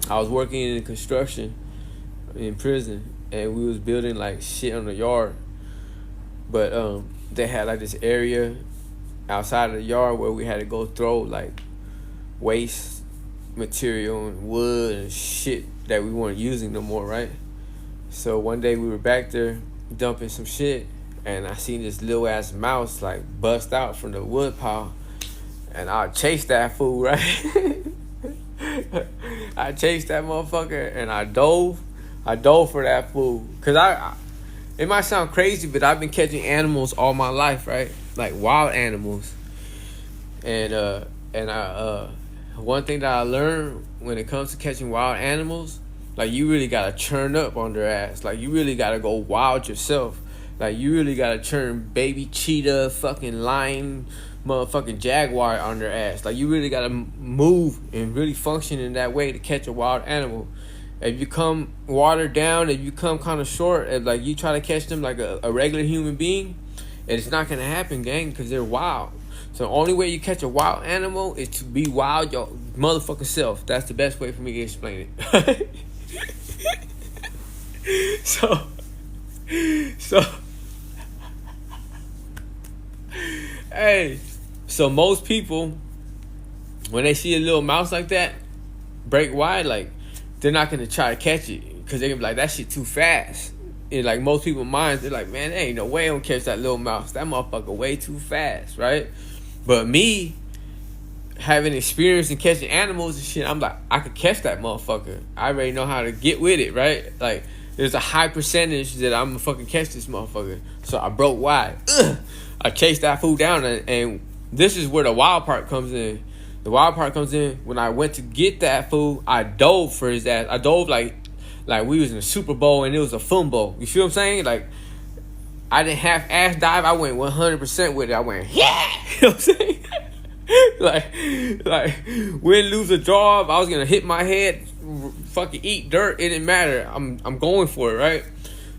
I was working in construction in prison, and we was building like shit on the yard. But they had like this area outside of the yard where we had to go throw like waste material and wood and shit that we weren't using no more, right? So one day we were back there dumping some shit, and I seen this little ass mouse like bust out from the wood pile, and I chased that fool, right? I chased that motherfucker, and I dove for that fool. Cause it might sound crazy, but I've been catching animals all my life, right? Like wild animals. And one thing that I learned when it comes to catching wild animals, like you really gotta churn up on their ass. Like you really gotta go wild yourself. Like you really gotta turn baby cheetah, fucking lion, motherfucking jaguar on their ass. Like you really gotta move and really function in that way to catch a wild animal. If you come watered down, if you come kind of short, if like you try to catch them like a regular human being, it's not gonna happen, gang, because they're wild. So the only way you catch a wild animal is to be wild your motherfucking self. That's the best way for me to explain it. so hey, so most people, when they see a little mouse like that break wide, like they're not gonna try to catch it because they're gonna be like, that shit too fast. And like most people's minds, they're like, man, there ain't no way I'm gonna catch that little mouse. That motherfucker way too fast, right? But me, having experience in catching animals and shit, I'm like, I could catch that motherfucker. I already know how to get with it, right? Like, there's a high percentage that I'm gonna fucking catch this motherfucker. So I broke wide. I chased that fool down, and this is where the wild part comes in. The wild part comes in when I went to get that fool. I dove for his ass. I dove like we was in a Super Bowl and it was a fumble. You feel what I'm saying? Like, I didn't half-ass dive. I went 100% with it. I went, yeah! You know what I'm saying? like, win, lose, or draw. If I was going to hit my head, fucking eat dirt, it didn't matter. I'm going for it, right?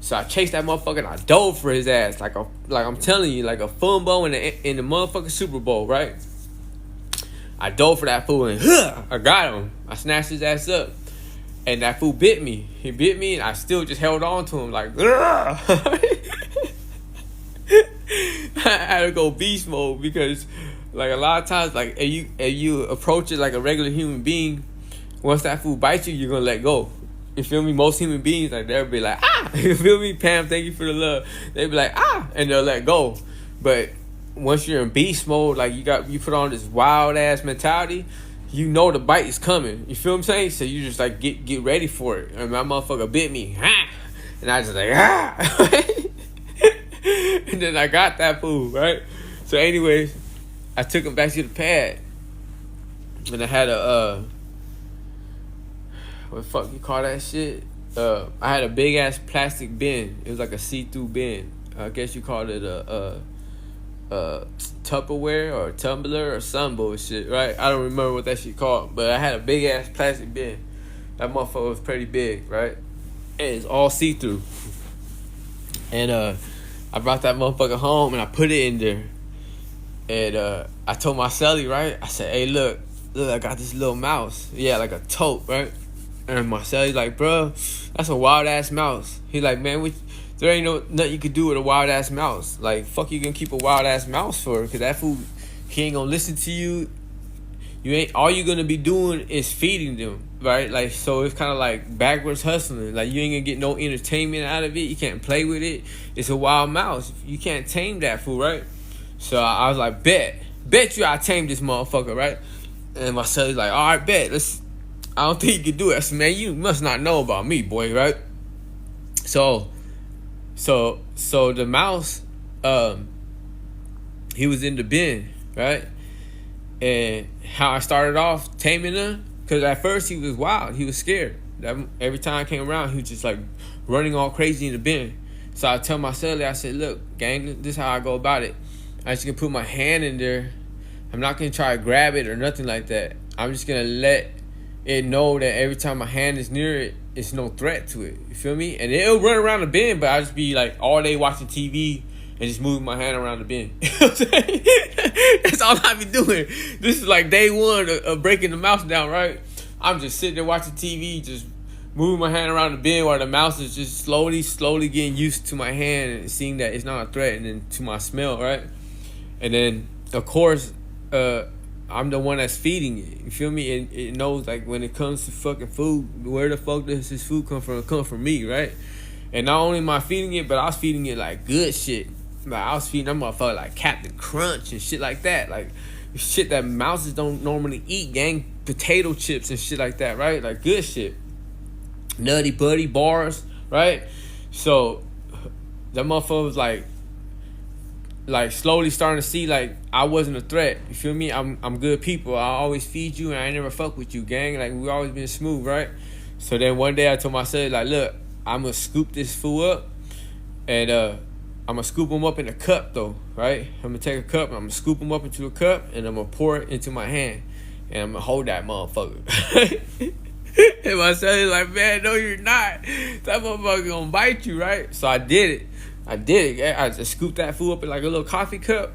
So I chased that motherfucker and I dove for his ass. Like I'm telling you, like a fumble in the motherfucking Super Bowl, right? I dove for that fool and I got him. I snatched his ass up. And that fool bit me. He bit me and I still just held on to him like, I had to go beast mode because like a lot of times, like if you approach it like a regular human being, once that fool bites you, you're gonna let go. You feel me? Most human beings, like, they'll be like, ah! You feel me? Pam, thank you for the love. They'll be like, ah! And they'll let go. But once you're in beast mode, like you put on this wild ass mentality, you know the bite is coming. You feel what I'm saying? So you just like get ready for it. And my motherfucker bit me. Ah! And I just like, ah! And then I got that fool, right? So anyways, I took him back to the pad. And I had what the fuck you call that shit? I had a big ass plastic bin. It was like a see-through bin. I guess you called it a Tupperware or a tumbler or some bullshit, right? I don't remember what that shit called, but I had a big ass plastic bin. That motherfucker was pretty big, right? And it's all see-through. And I brought that motherfucker home and I put it in there. And I told my celly, right? I said, hey, look, I got this little mouse. Yeah, like a tote, right? And my celly's like, bro, that's a wild ass mouse. He like, man, there ain't nothing you could do with a wild ass mouse. Like, fuck you gonna keep a wild ass mouse for? Because that fool, he ain't gonna listen to you. All you gonna be doing is feeding them, right? Like, so it's kind of like backwards hustling. Like, you ain't gonna get no entertainment out of it. You can't play with it. It's a wild mouse. You can't tame that fool, right? So I was like, bet you I tamed this motherfucker, right? And my celly's like, all right, bet. I don't think you can do it. I said, man, you must not know about me, boy, right? So the mouse, he was in the bin, right? And how I started off taming him, because at first he was wild. He was scared. Every time I came around, he was just like running all crazy in the bin. So I tell my celly, I said, look, gang, this is how I go about it. I just gonna put my hand in there. I'm not gonna try to grab it or nothing like that. I'm just gonna let it know that every time my hand is near it, it's no threat to it. You feel me? And it'll run around the bin, but I just be like all day watching TV and just moving my hand around the bin. You know what I'm saying? That's all I be doing. This is like day one of breaking the mouse down, right? I'm just sitting there watching TV, just moving my hand around the bin while the mouse is just slowly getting used to my hand and seeing that it's not a threat, and then to my smell, right? And then, of course, I'm the one that's feeding it. You feel me? And it knows, like, when it comes to fucking food, where the fuck does this food come from? It come from me, right? And not only am I feeding it, but I was feeding it, like, good shit. Like, I was feeding that motherfucker, like, Captain Crunch and shit like that. Like, shit that mouses don't normally eat, gang. Potato chips and shit like that, right? Like, good shit. Nutty Buddy bars, right? So that motherfucker was like slowly starting to see, like, I wasn't a threat. You feel me? I'm good people. I always feed you and I never fuck with you, gang. Like, we always been smooth, right? So then one day I told myself, like, look, I'm gonna scoop this fool up, and I'm gonna scoop him up in a cup though, right? I'm gonna take a cup and I'm gonna scoop him up into a cup and I'm gonna pour it into my hand and I'm gonna hold that motherfucker. And my son is like, man, no, you're not. That motherfucker gonna bite you, right? So I did it. I just scooped that food up in like a little coffee cup.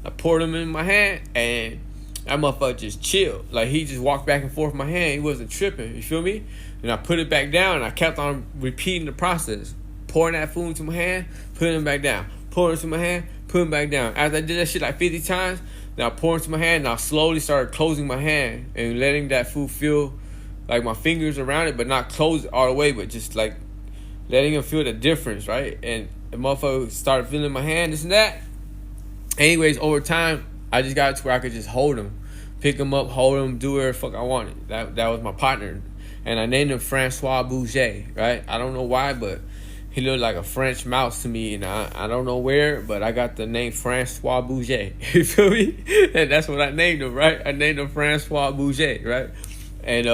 I poured him in my hand, and that motherfucker just chilled. Like, he just walked back and forth in my hand. He wasn't tripping, you feel me? And I put it back down, and I kept on repeating the process. Pouring that food into my hand, putting it back down. Pouring it into my hand, putting it back down. After I did that shit like 50 times, then I poured it into my hand, and I slowly started closing my hand and letting that food feel like my fingers around it, but not close it all the way, but just like letting him feel the difference, right? And the motherfucker started feeling my hand, this and that. Anyways, over time, I just got to where I could just hold him, pick him up, hold him, do whatever the fuck I wanted. That was my partner. And I named him Francois Bouget, right? I don't know why, but he looked like a French mouse to me, and I don't know where, but I got the name Francois Bouget. You feel me? And that's what I named him, right? I named him Francois Bouget, right? And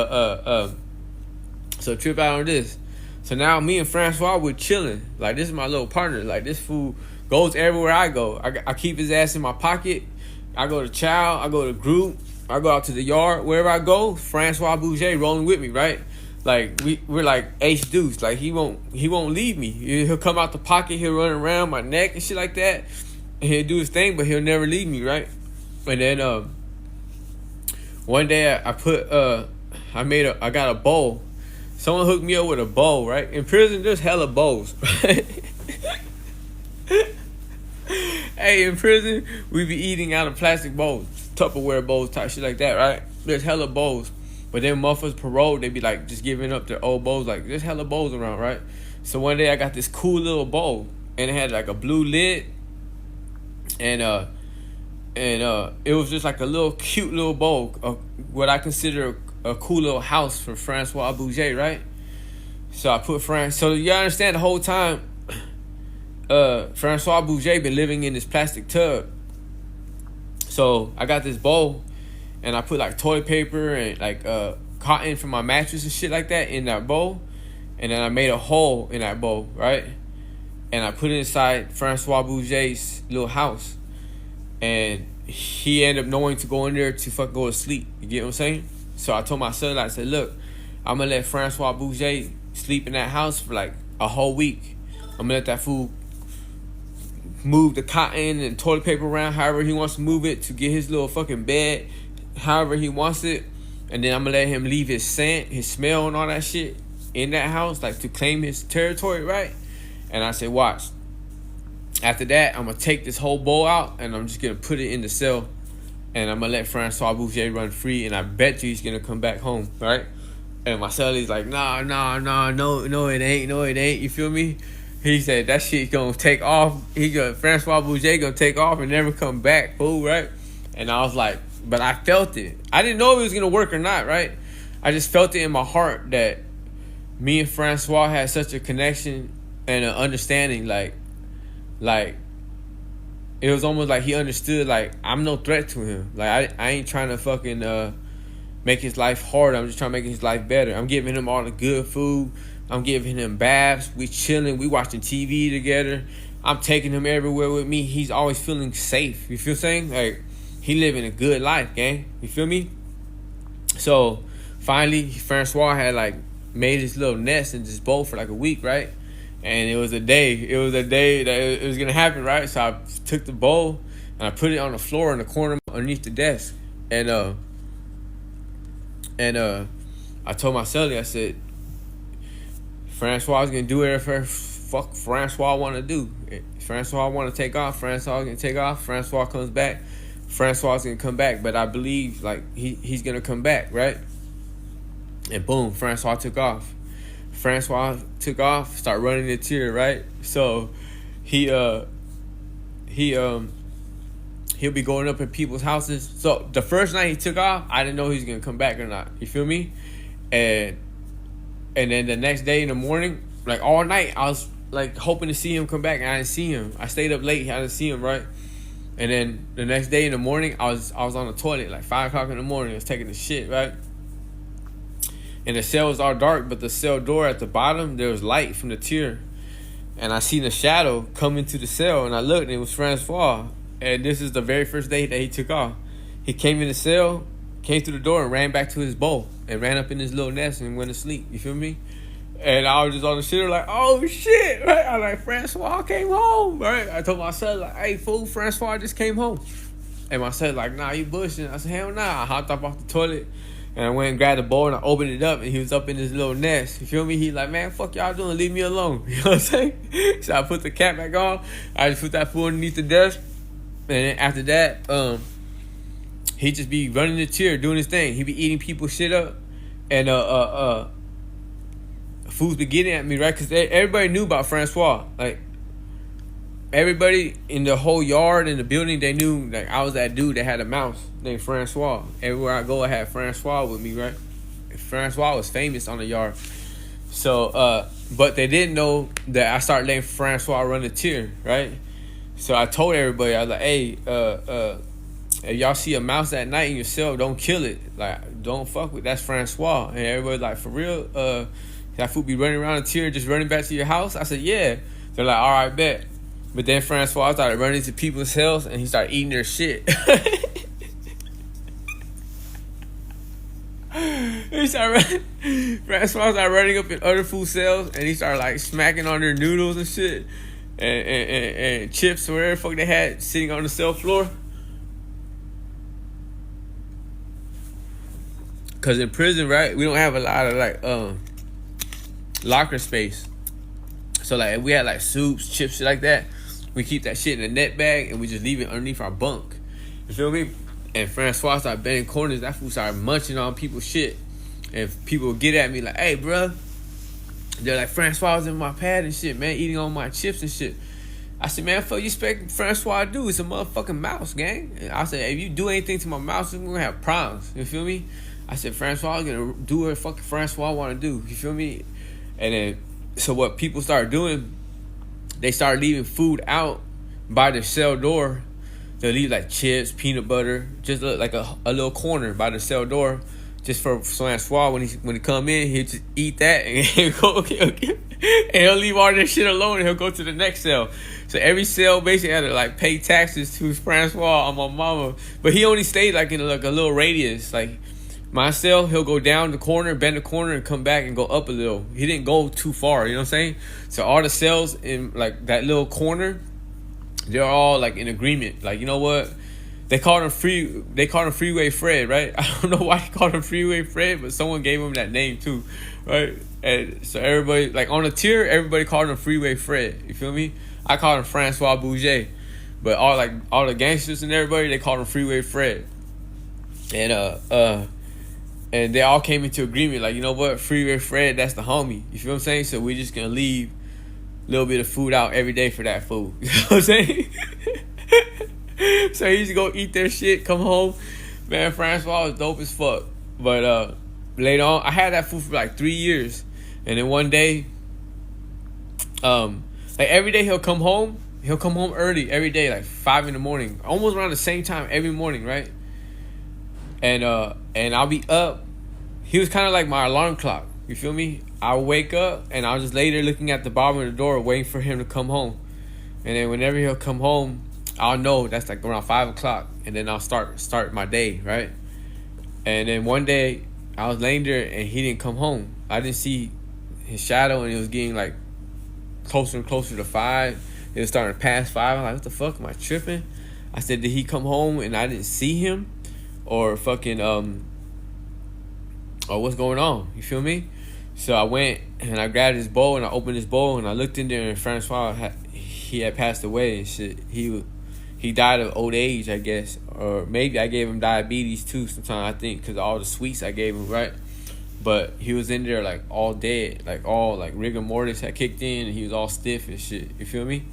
so trip out on this. So now me and Francois, we're chilling. Like, this is my little partner. Like, this fool goes everywhere I go. I keep his ass in my pocket. I go to chow. I go to group. I go out to the yard. Wherever I go, Francois Bouget rolling with me, right? Like, we're like ace deuce. Like, he won't leave me. He'll come out the pocket. He'll run around my neck and shit like that. And he'll do his thing, but he'll never leave me, right? And then one day I got a bowl. Someone hooked me up with a bowl, right? In prison, there's hella bowls, right? Hey, in prison, we be eating out of plastic bowls, Tupperware bowls, type shit like that, right? There's hella bowls. But then motherfuckers paroled, they be like just giving up their old bowls. Like, there's hella bowls around, right? So one day I got this cool little bowl, and it had like a blue lid, and it was just like a little cute little bowl of what I consider a cool little house for Francois Bouget, right? So I put so you understand the whole time Francois Bouget been living in this plastic tub. So I got this bowl, and I put like toilet paper and like cotton from my mattress and shit like that in that bowl, and then I made a hole in that bowl, right? And I put it inside Francois Bouget's little house, and he ended up knowing to go in there to fucking go to sleep. You get what I'm saying? So I told my son, I said, look, I'm gonna let Francois Bouget sleep in that house for like a whole week. I'm gonna let that fool move the cotton and toilet paper around however he wants to move it to get his little fucking bed, however he wants it. And then I'm gonna let him leave his scent, his smell, and all that shit in that house, like to claim his territory, right? And I said, watch. After that, I'm gonna take this whole bowl out and I'm just gonna put it in the cell, and I'm gonna let Francois Bouget run free, and I bet you he's gonna come back home, right? And my celly's like, no, it ain't. You feel me? He said that shit gonna take off. Francois Bouget gonna take off and never come back, fool, right? And I was like, but I felt it. I didn't know if it was gonna work or not, right? I just felt it in my heart that me and Francois had such a connection and an understanding, like it was almost like he understood, like, I'm no threat to him. Like, I ain't trying to fucking make his life hard. I'm just trying to make his life better. I'm giving him all the good food. I'm giving him baths. We chilling. We watching TV together. I'm taking him everywhere with me. He's always feeling safe. You feel what I'm saying? Like, he living a good life, gang. You feel me? So, finally, Francois had, like, made his little nest in this bowl for, like, a week, right? And it was a day that it was going to happen, right? So I took the bowl and I put it on the floor in the corner underneath the desk. And I told my celly, I said, Francois is gonna do whatever fuck Francois want to do. If Francois want to take off, Francois gonna take off. Francois comes back, Francois is gonna come back. But I believe like he's gonna come back, right? And boom, Francois took off. Francois took off, start running the tier, right? So he'll be going up in people's houses. So the first night he took off, I didn't know he was gonna come back or not. You feel me? And then the next day in the morning, like all night, I was like hoping to see him come back, and I didn't see him. I stayed up late, I didn't see him, right? And then the next day in the morning, I was on the toilet like 5 o'clock in the morning. I was taking the shit, right? And the cell was all dark, but the cell door at the bottom, there was light from the tier. And I seen a shadow come into the cell, and I looked, and it was Francois. And this is the very first day that he took off. He came in the cell, came through the door, and ran back to his bowl, and ran up in his little nest and went to sleep. You feel me? And I was just on the shit like, oh shit, right? I was like, Francois came home, right? I told my son, like, hey, fool, Francois just came home. And my son like, nah, you bushing. I said, hell nah. I hopped up off the toilet, and I went and grabbed the bowl, and I opened it up, and he was up in his little nest. You feel me? He like, man, fuck y'all doing? Leave me alone. You know what I'm saying? So I put the cap back on. I just put that food underneath the desk. And then after that, he just be running the tier, doing his thing. He be eating people's shit up. And fools be getting at me, right? Because everybody knew about Francois. Like, everybody in the whole yard, in the building, they knew like I was that dude that had a mouse named Francois. Everywhere I go, I had Francois with me, right? Francois was famous on the yard. So, but they didn't know that I started letting Francois run the tier, right? So I told everybody, I was like, hey, if y'all see a mouse at night in your cell, don't kill it. Like, don't fuck with, that's Francois. And everybody like, for real, that fool be running around the tier, just running back to your house? I said, yeah. They're like, all right, bet. But then Francois started running into people's cells, and he started eating their shit. Francois started running up in other food cells, and he started like smacking on their noodles and shit, and chips or whatever the fuck they had sitting on the cell floor. Cause in prison, right, we don't have a lot of like locker space. So like if we had like soups, chips, shit like that, we keep that shit in a net bag and we just leave it underneath our bunk. You feel me? And Francois started bending corners. That fool started munching on people's shit. And people would get at me like, hey, bruh. They're like, Francois was in my pad and shit, man, eating on my chips and shit. I said, man, fuck you expect Francois to do? It's a motherfucking mouse, gang. And I said, if you do anything to my mouse, we're going to have problems. You feel me? I said, Francois is going to do what fucking Francois want to do. You feel me? And then, so what people started doing, they started leaving food out by the cell door. They'll leave like chips, peanut butter, just like a little corner by the cell door, just for Francois when he come in, he'll just eat that and he'll go, okay. And he'll leave all that shit alone and he'll go to the next cell. So every cell basically had to like pay taxes to Francois on my mama, but he only stayed like in like a little radius. Like my cell, he'll go down the corner, bend the corner, and come back and go up a little. He didn't go too far, you know what I'm saying? So all the cells in like that little corner, they're all like in agreement. Like, you know what? They called him Freeway Fred, right? I don't know why they called him Freeway Fred, but someone gave him that name too, right? And so everybody, like on the tier, everybody called him Freeway Fred. You feel me? I called him Francois Bouget, but all the gangsters and everybody, they called him Freeway Fred. And they all came into agreement, like, you know what? Freeway Fred, that's the homie. You feel what I'm saying? So we're just gonna leave a little bit of food out every day for that food. You know what I'm saying? So he used to go eat their shit, come home. Man, Francois was dope as fuck. But later on, I had that food for like 3 years. And then one day, like every day he'll come home early every day, like 5 in the morning, almost around the same time every morning, right? And I'll be up. He was kind of like my alarm clock. You feel me? I'll wake up and I'll just lay there looking at the bottom of the door, waiting for him to come home. And then whenever he'll come home, I'll know that's like around 5 o'clock, and then I'll start my day, right? And then one day I was laying there and he didn't come home. I didn't see his shadow, and it was getting like closer and closer to 5. It was starting to pass 5. I'm like, what the fuck? Am I tripping? I said, did he come home and I didn't see him? Or fucking or what's going on? You feel me? So I went and I grabbed his bowl and I opened his bowl and I looked in there and Francois he had passed away and shit. He died of old age, I guess, or maybe I gave him diabetes too. Sometimes I think because of all the sweets I gave him, right? But he was in there like all dead, like all like rigor mortis had kicked in and he was all stiff and shit. You feel me?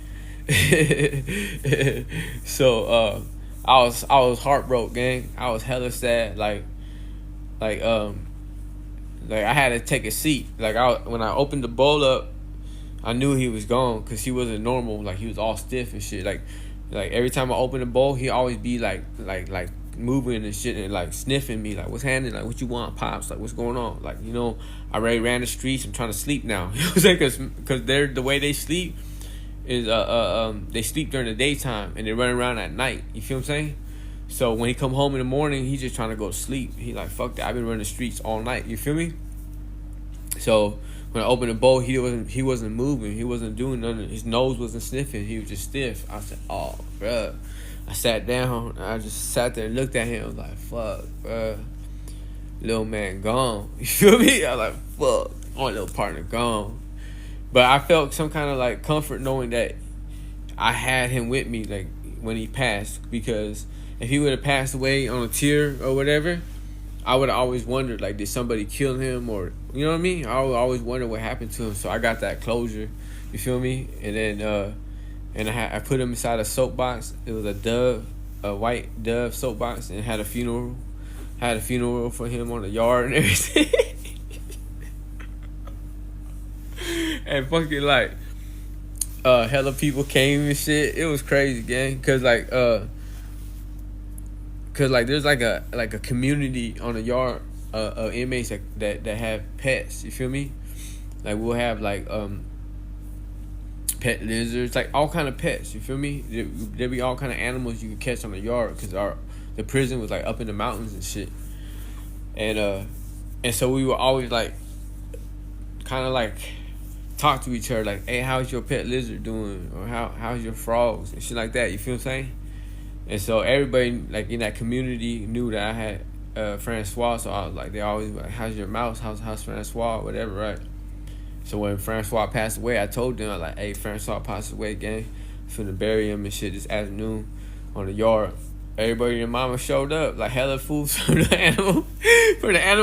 So I was heartbroken, gang. I was hella sad, like I had to take a seat. Like when I opened the bowl up, I knew he was gone because he wasn't normal. Like he was all stiff and shit. Like every time I open the bowl, he always be like moving and shit and like sniffing me. Like what's happening? Like what you want, pops? Like what's going on? Like I already ran the streets. I'm trying to sleep now. You know what I'm saying? Because they're the way they sleep is they sleep during the daytime and they run around at night. You feel what I'm saying? So when he come home in the morning, he's just trying to go to sleep. He like, fuck that. I've been running the streets all night. You feel me? So when I opened the bowl, he wasn't moving. He wasn't doing nothing. His nose wasn't sniffing. He was just stiff. I said, oh, bruh. I sat down. I just sat there and looked at him. I was like, fuck, bruh. Little man gone. You feel me? I was like, fuck. My little partner gone. But I felt some kind of like comfort knowing that I had him with me like when he passed, because if he would have passed away on a tier or whatever, I would have always wondered, like, did somebody kill him or, you know what I mean? I would always wonder what happened to him. So I got that closure, you feel me? And then, I put him inside a soapbox. It was a white dove soapbox, and had a funeral for him on the yard and everything. And fucking like, hella people came and shit. It was crazy, gang. Cause there's like a community on the yard of inmates that have pets. You feel me? Like we'll have like pet lizards, like all kind of pets. You feel me? There be all kind of animals you could catch on the yard because the prison was like up in the mountains and shit. And so we were always like kind of like talk to each other like, hey, how's your pet lizard doing? Or how's your frogs and shit like that. You feel what I'm saying? And so everybody like in that community knew that I had Francois. So I was like, they always like, how's your mouse? How's Francois? Whatever, right? So when Francois passed away, I told them, I was like, hey, Francois passed away, gang. Finna bury him and shit this afternoon on the yard. Everybody and mama showed up, like hella fools from the animal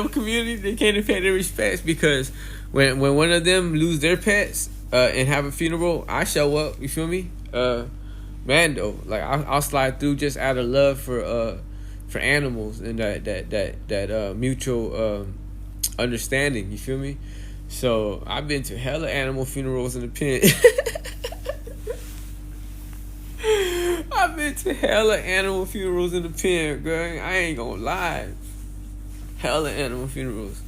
community. They came to pay their respects because when one of them lose their pets and have a funeral, I show up. You feel me? Mando, like I'll slide through just out of love for animals and that mutual understanding. You feel me? So I've been to hella animal funerals in the pen. I've been to hella animal funerals in the pen, girl. I ain't gonna lie. Hella animal funerals.